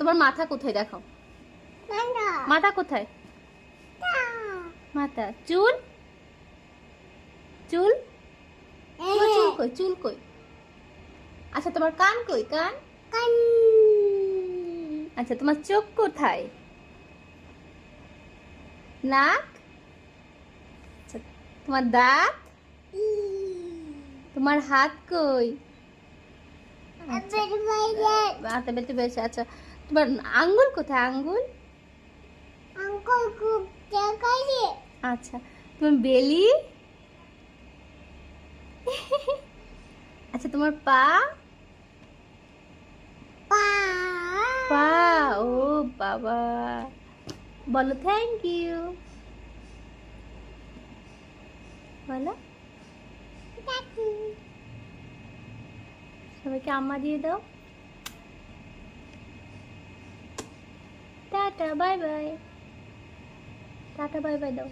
তোমার মাথা কোথায় দেখাও? মাথা কোথায়? মাথা। চুল? চুল? তোমার চুল কই? চুল কই? আচ্ছা তোমার কান কই? কান? আচ্ছা তোমার চোখ কোথায়? নাক? আচ্ছা তোমার দাঁত? তোমার হাত কই? হাতে বেটে বেশি। আচ্ছা তোমার আঙ্গুল কোথায়? আঙ্গুল? আচ্ছা তোমার বেলি? আচ্ছা তোমার পা? পা। ও বাবা, বলো থ্যাংক ইউ। বলো সবাইকে আম্মা দিয়ে দাও। Tata bye bye. Tata bye bye দাও।